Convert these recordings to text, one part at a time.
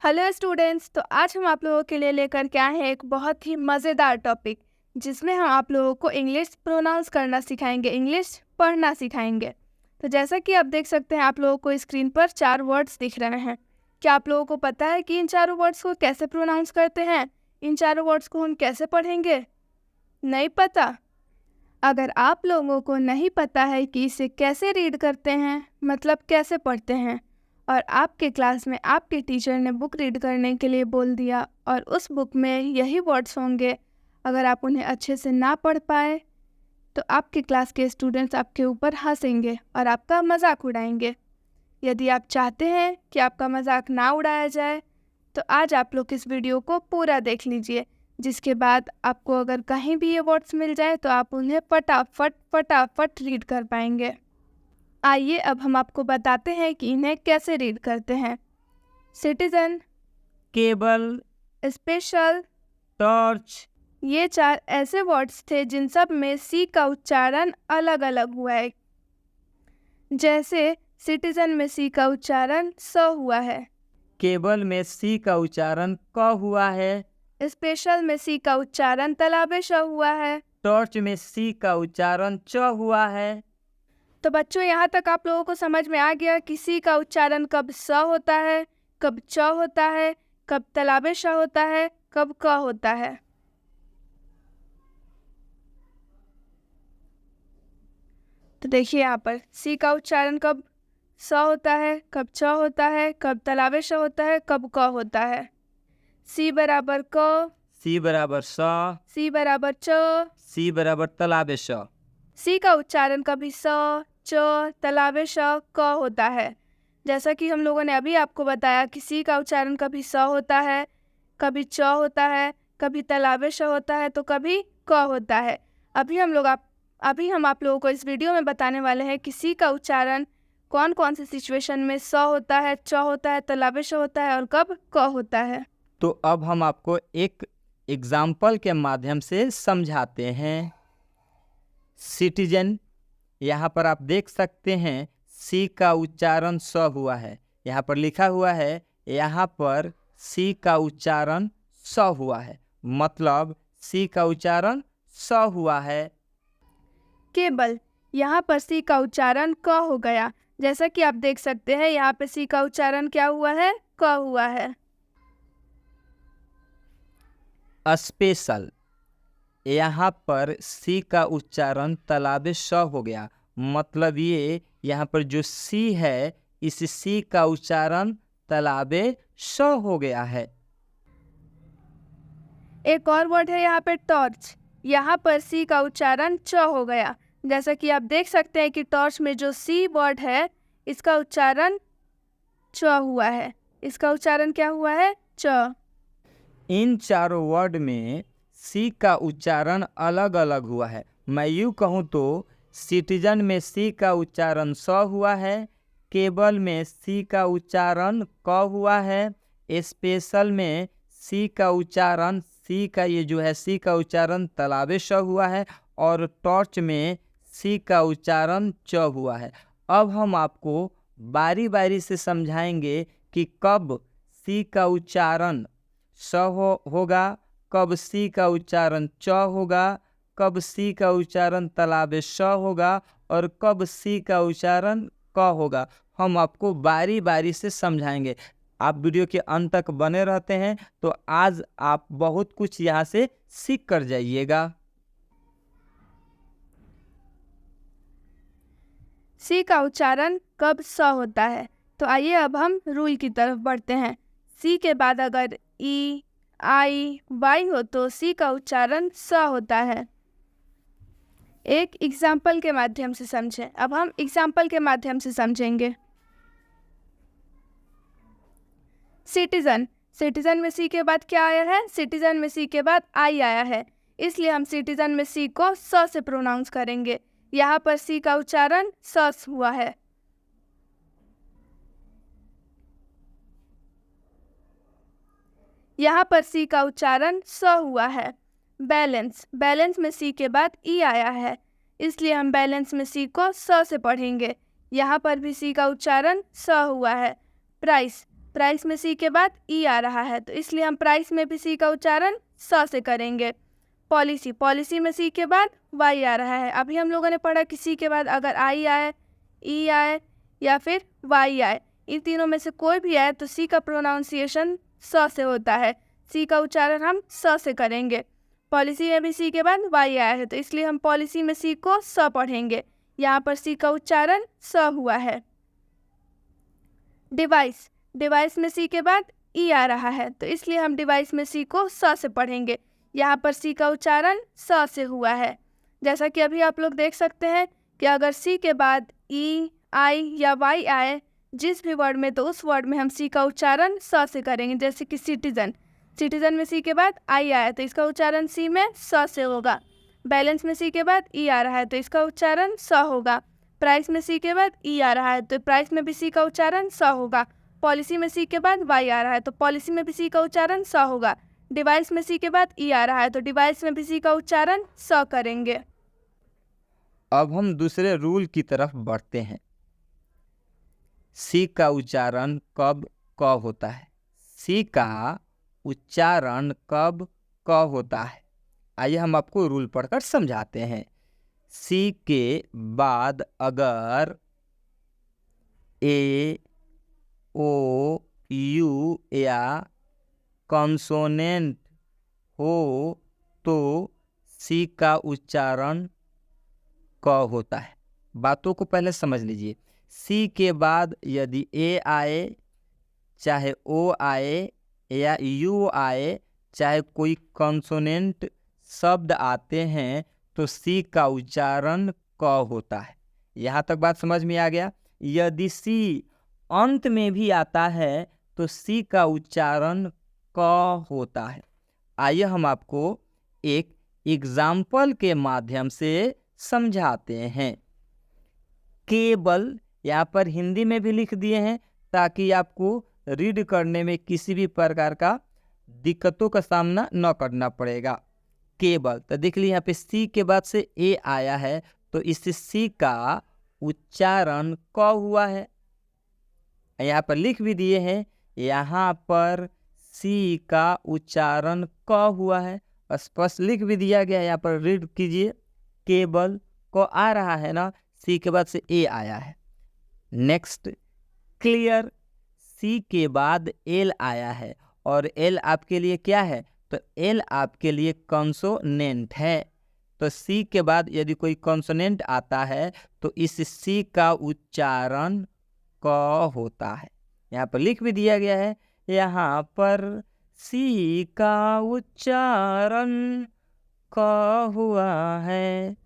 Hello students, तो आज हम आप लोगों के लिए लेकर के आए हैं एक बहुत ही मज़ेदार टॉपिक जिसमें हम आप लोगों को इंग्लिश प्रोनाउंस करना सिखाएंगे, इंग्लिश पढ़ना सिखाएंगे। तो जैसा कि आप देख सकते हैं, आप लोगों को स्क्रीन पर 4 वर्ड्स दिख रहे हैं। क्या आप लोगों को पता है कि इन चारों वर्ड्स को कैसे प्रोनाउंस करते हैं? इन चारों वर्ड्स को हम कैसे पढ़ेंगे? नहीं पता? अगर आप लोगों को नहीं पता है कि इसे कैसे रीड करते हैं, मतलब कैसे पढ़ते हैं, और आपके क्लास में आपके टीचर ने बुक रीड करने के लिए बोल दिया और उस बुक में यही वर्ड्स होंगे, अगर आप उन्हें अच्छे से ना पढ़ पाए तो आपके क्लास के स्टूडेंट्स आपके ऊपर हंसेंगे और आपका मजाक उड़ाएंगे। यदि आप चाहते हैं कि आपका मजाक ना उड़ाया जाए तो आज आप लोग इस वीडियो को पूरा देख लीजिए, जिसके बाद आपको अगर कहीं भी ये वर्ड्स मिल जाए तो आप उन्हें फटाफट रीड कर पाएंगे। आइए अब हम आपको बताते हैं कि इन्हें कैसे रीड करते हैं। Citizen, cable, special, torch. ये 4 ऐसे वर्ड्स थे जिन सब में सी का उच्चारण अलग अलग हुआ है। जैसे सिटीजन में सी का उच्चारण स हुआ है, केबल में सी का उच्चारण क हुआ है, स्पेशल में सी का उच्चारण तलाबे श हुआ है। टॉर्च में सी का उच्चारण च हुआ है। तो बच्चों, यहाँ तक आप लोगों को समझ में आ गया कि सी का उच्चारण कब स होता है, कब च होता है, कब तलाबे श होता है, कब क होता है। तो देखिए यहाँ पर सी का उच्चारण कब स होता है, कब च होता है, कब तलाबे श होता है, कब क होता है। सी बराबर क, सी बराबर स, सी बराबर च। सी बराबर तलाबे श। सी का उच्चारण कभी स, च, तलाबे श, क होता है। जैसा कि हम लोगों ने अभी आपको बताया कि सी का उच्चारण कभी स होता है, कभी च होता है, कभी तलाबे श होता है, तो कभी क होता है। अभी हम आप लोगों को इस वीडियो में बताने वाले हैं कि सी का उच्चारण कौन कौन से सिचुएशन में स होता है, च होता है, तलाबे श होता है और कब क होता है। तो अब हम आपको एक एग्जाम्पल के माध्यम से समझाते हैं। सिटीजन, यहाँ पर आप देख सकते हैं सी का उच्चारण स हुआ है। यहाँ पर लिखा हुआ है, यहाँ पर सी का उच्चारण स हुआ है, मतलब सी का उच्चारण स हुआ है। केबल, यहाँ पर सी का उच्चारण क हो गया। जैसा कि आप देख सकते हैं, यहाँ पे सी का उच्चारण क्या हुआ है? क हुआ है। स्पेशल, यहाँ पर सी का उच्चारण तलाबे श हो गया, मतलब ये यहाँ पर जो सी है, इस सी का उच्चारण तलाबे श हो गया है। एक और वर्ड है यहाँ पे टॉर्च, यहाँ पर सी का उच्चारण च हो गया। जैसा कि आप देख सकते हैं कि टॉर्च में जो सी वर्ड है, इसका उच्चारण च हुआ है। इसका उच्चारण क्या हुआ है? च। इन चारों वर्ड में सी का उच्चारण अलग अलग हुआ है। मैं यूँ कहूँ तो सिटीजन में सी का उच्चारण स हुआ है, केबल में सी का उच्चारण क हुआ है, स्पेशल में सी का उच्चारण सी का उच्चारण तलाबे श हुआ है, और टॉर्च में सी का उच्चारण च हुआ है। अब हम आपको बारी बारी से समझाएंगे कि कब सी का उच्चारण स होगा, कब सी का उच्चारण च होगा, कब सी का उच्चारण तलाबे श होगा, और कब सी का उच्चारण क होगा। हम आपको बारी बारी से समझाएंगे। आप वीडियो के अंत तक बने रहते हैं तो आज आप बहुत कुछ यहाँ से सीख कर जाइएगा। सी का उच्चारण कब स होता है, तो आइए अब हम रूल की तरफ बढ़ते हैं। सी के बाद अगर ई, आई, वाई हो तो सी का उच्चारण स होता है। एक एग्जाम्पल के माध्यम से समझें। अब हम एग्जाम्पल के माध्यम से समझेंगे। सिटीजन, सिटीजन में सी के बाद क्या आया है? सिटीजन में सी के बाद आई आया है, इसलिए हम सिटीजन में सी को स से प्रोनाउंस करेंगे। यहाँ पर सी का उच्चारण स हुआ है। यहाँ पर सी का उच्चारण स हुआ है। बैलेंस, बैलेंस में सी के बाद ई आया है, इसलिए हम बैलेंस में सी को स से पढ़ेंगे। यहाँ पर भी सी का उच्चारण स हुआ है। प्राइस, प्राइस में सी के बाद ई आ रहा है, तो इसलिए हम प्राइस में भी सी का उच्चारण स से करेंगे। पॉलिसी, पॉलिसी में सी के बाद वाई आ रहा है। अभी हम लोगों ने पढ़ा कि सी के बाद अगर आई आए, ई आए या फिर वाई आए, इन तीनों में से कोई भी आए तो सी का प्रोनाउंसिएशन स से होता है। सी का उच्चारण हम स से करेंगे। पॉलिसी में भी सी के बाद वाई आया है, तो इसलिए हम पॉलिसी में सी को स पढ़ेंगे। यहाँ पर सी का उच्चारण स हुआ है। डिवाइस, डिवाइस में सी के बाद ई आ रहा है, तो इसलिए हम डिवाइस में सी को स से पढ़ेंगे। यहाँ पर सी का उच्चारण स से हुआ है। जैसा कि अभी आप लोग देख सकते हैं कि अगर सी के बाद ई, आई या वाई आए जिस भी वर्ड में, तो उस वर्ड में हम सी का उच्चारण स से करेंगे। जैसे कि सिटीजन, सिटीजन में सी के बाद आई आया तो इसका उच्चारण सी में स से होगा। बैलेंस में सी के बाद ई आ रहा है तो इसका उच्चारण स होगा। प्राइस में सी के बाद ई आ रहा है तो प्राइस में भी सी का उच्चारण स होगा। पॉलिसी में सी के बाद वाई आ रहा है तो पॉलिसी में भी सी का उच्चारण स होगा। डिवाइस में सी के बाद ई आ रहा है तो डिवाइस में भी सी का उच्चारण स करेंगे। अब हम दूसरे रूल की तरफ बढ़ते हैं। सी का उच्चारण कब क होता है? सी का उच्चारण कब क होता है? आइए हम आपको रूल पढ़कर समझाते हैं। सी के बाद अगर ए, ओ, यू या कॉन्सोनेंट हो तो सी का उच्चारण क होता है। बातों को पहले समझ लीजिए। सी के बाद यदि ए आए, चाहे ओ आए या यू आए, चाहे कोई कॉन्सोनेंट शब्द आते हैं तो सी का उच्चारण क होता है। यहाँ तक बात समझ में आ गया। यदि सी अंत में भी आता है तो सी का उच्चारण क होता है। आइए हम आपको एक एग्जाम्पल के माध्यम से समझाते हैं। केबल यहाँ पर हिंदी में भी लिख दिए हैं ताकि आपको रीड करने में किसी भी प्रकार का दिक्कतों का सामना न करना पड़ेगा। केबल, तो देख लीजिए यहाँ पे सी के बाद से ए आया है तो इस सी का उच्चारण क हुआ है। यहाँ पर लिख भी दिए हैं, यहाँ पर सी का उच्चारण क हुआ है, स्पष्ट लिख भी दिया गया है। यहाँ पर रीड कीजिए, केबल को आ रहा है ना, सी के बाद से ए आया है। नेक्स्ट, क्लियर, सी के बाद एल आया है और एल आपके लिए क्या है? तो एल आपके लिए कॉन्सोनेंट है। तो सी के बाद यदि कोई कॉन्सोनेंट आता है तो इस सी का उच्चारण क होता है। यहाँ पर लिख भी दिया गया है, यहाँ पर सी का उच्चारण क हुआ है।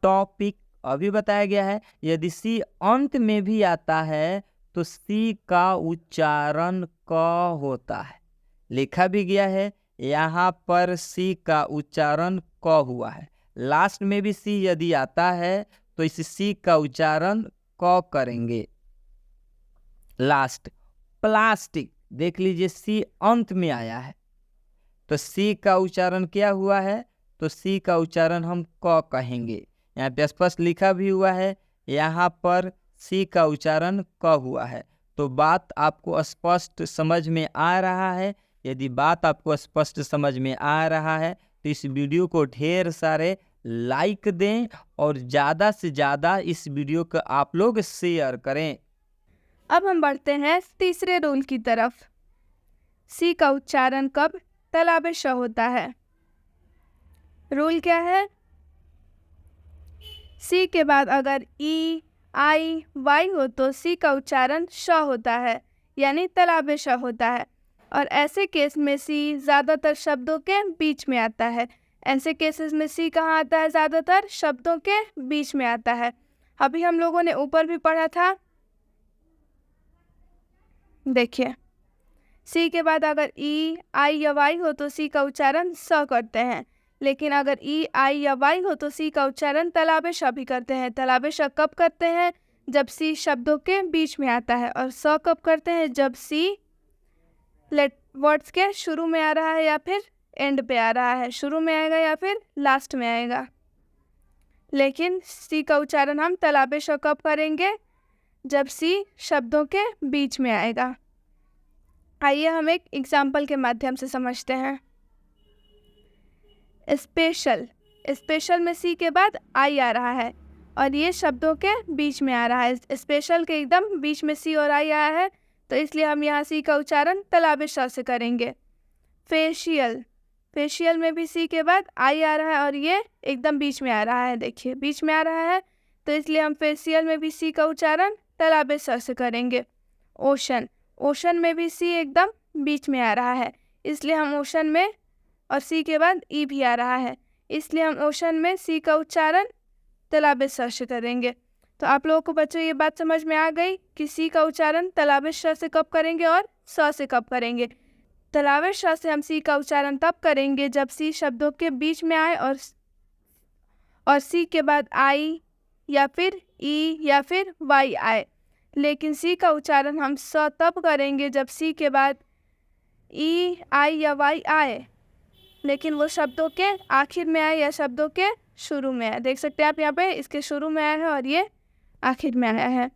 टॉपिक अभी बताया गया है, यदि सी अंत में भी आता है तो सी का उच्चारण क होता है। लिखा भी गया है, यहाँ पर सी का उच्चारण क हुआ है। लास्ट में भी सी यदि आता है तो इस सी का उच्चारण क करेंगे। लास्ट, प्लास्टिक, देख लीजिए सी अंत में आया है तो सी का उच्चारण क्या हुआ है? तो सी का उच्चारण हम क कहेंगे। यहाँ पे स्पष्ट लिखा भी हुआ है, यहाँ पर सी का उच्चारण क हुआ है। तो बात आपको स्पष्ट समझ में आ रहा है। यदि बात आपको स्पष्ट समझ में आ रहा है तो इस वीडियो को ढेर सारे लाइक दें और ज़्यादा से ज़्यादा इस वीडियो को आप लोग शेयर करें। अब हम बढ़ते हैं तीसरे रूल की तरफ। सी का उच्चारण कब तालाबे श होता है? रूल क्या है? सी के बाद अगर ई, आई, वाई हो तो सी का उच्चारण श होता है, यानी तालाबे श होता है। और ऐसे केस में सी ज़्यादातर शब्दों के बीच में आता है। ऐसे केसेस में सी कहाँ आता है? ज़्यादातर शब्दों के बीच में आता है। अभी हम लोगों ने ऊपर भी पढ़ा था, देखिए सी के बाद अगर ई, आई या वाई हो तो सी का उच्चारण स करते हैं, लेकिन अगर ई, आई या वाई हो तो सी का उच्चारण तालाबे श भी करते हैं। तालाबे श कब करते हैं? जब सी शब्दों के बीच में आता है। और स कब करते हैं? जब सी वर्ड्स के शुरू में आ रहा है या फिर एंड पे आ रहा है। शुरू में आएगा या फिर लास्ट में आएगा। लेकिन सी का उच्चारण हम तालाबे श कब करेंगे? जब सी शब्दों के बीच में आएगा। आइए हम एक एग्जाम्पल के माध्यम से समझते हैं। स्पेशल, स्पेशल में सी के बाद आई आ रहा है और ये शब्दों के बीच में आ रहा है। स्पेशल के एकदम बीच में सी और आई आया है, तो इसलिए हम यहाँ सी का उच्चारण तलाबे श से करेंगे। फेशियल, फेशियल में भी सी के बाद आई आ रहा है और ये एकदम बीच में आ रहा है, देखिए बीच में आ रहा है, तो इसलिए हम फेशियल में भी सी का उच्चारण तलाबे स से करेंगे। ओशन, ओशन में भी सी एकदम बीच में आ रहा है, इसलिए हम ओशन में, और सी के बाद ई भी आ रहा है, इसलिए हम ओशन में सी का उच्चारण तलाबे स से करेंगे। तो आप लोगों को बच्चों ये बात समझ में आ गई कि सी का उच्चारण तलाबे श से कब करेंगे और स से कब करेंगे। तलाबे श से हम सी का उच्चारण तब करेंगे जब सी शब्दों के बीच में आए और सी के बाद आई या फिर ई या फिर वाई आए। लेकिन सी का उच्चारण हम स तब करेंगे जब सी के बाद ई, आई या वाई आए, लेकिन वो शब्दों के आखिर में आए या शब्दों के शुरू में आए। देख सकते हैं आप यहाँ पे इसके शुरू में आया है और ये आखिर में आया है।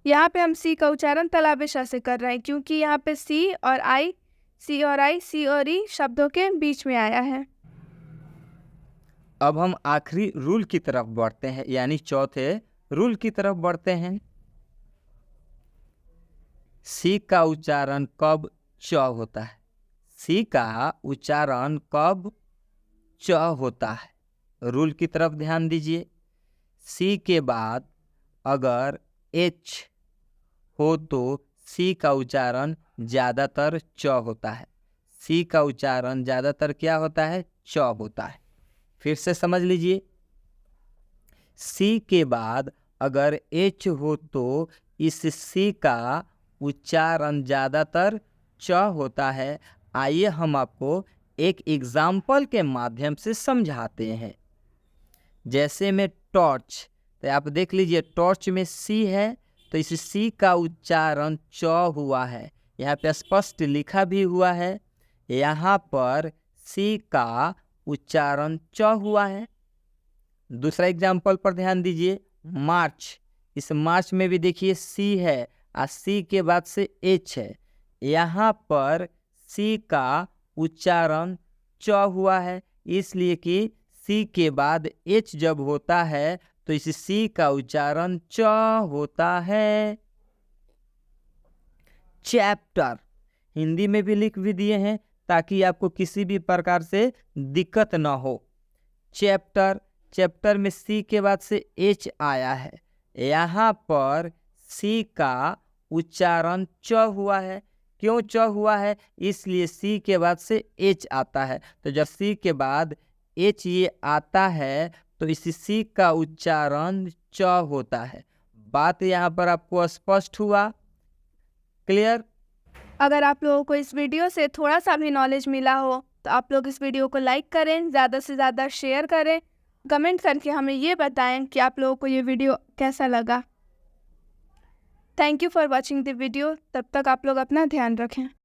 यहाँ पे हम सी का उच्चारण तलाबे श से कर रहे हैं क्योंकि यहाँ पे सी और आई, सी और आई, सी और ई शब्दों के बीच में आया है। अब हम आखिरी रूल की तरफ बढ़ते हैं, यानी चौथे रूल की तरफ बढ़ते हैं। सी का उच्चारण कब च होता है? सी का उच्चारण कब च होता है? रूल की तरफ ध्यान दीजिए। सी के बाद अगर एच हो तो सी का उच्चारण ज़्यादातर च होता है। सी का उच्चारण ज़्यादातर क्या होता है? च होता है। फिर से समझ लीजिए, सी के बाद अगर एच हो तो इस सी का उच्चारण ज़्यादातर च होता है। आइए हम आपको एक एग्जाम्पल के माध्यम से समझाते हैं। जैसे में टॉर्च, तो आप देख लीजिए टॉर्च में सी है तो इस सी का उच्चारण च हुआ है, यहाँ पे स्पष्ट लिखा भी हुआ है। यहाँ पर सी का उच्चारण च हुआ है। दूसरा एग्जाम्पल पर ध्यान दीजिए, मार्च, इस मार्च में भी देखिए सी है और सी के बाद से एच है। यहाँ पर सी का उच्चारण च हुआ है, इसलिए कि सी के बाद एच जब होता है तो इस सी का उच्चारण च होता है। चैप्टर, हिंदी में भी लिख भी दिए हैं ताकि आपको किसी भी प्रकार से दिक्कत ना हो। चैप्टर, चैप्टर में सी के बाद से एच आया है, यहाँ पर सी का उच्चारण च हुआ है। क्यों च हुआ है? इसलिए सी के बाद से एच आता है, तो जब सी के बाद एच ये आता है तो इस सी का उच्चारण च होता है। बात यहाँ पर आपको स्पष्ट हुआ? क्लियर? अगर आप लोगों को इस वीडियो से थोड़ा सा भी नॉलेज मिला हो तो आप लोग इस वीडियो को लाइक करें, ज़्यादा से ज़्यादा शेयर करें, कमेंट करके हमें ये बताएं कि आप लोगों को ये वीडियो कैसा लगा। Thank you for watching the video. तब तक आप लोग अपना ध्यान रखें।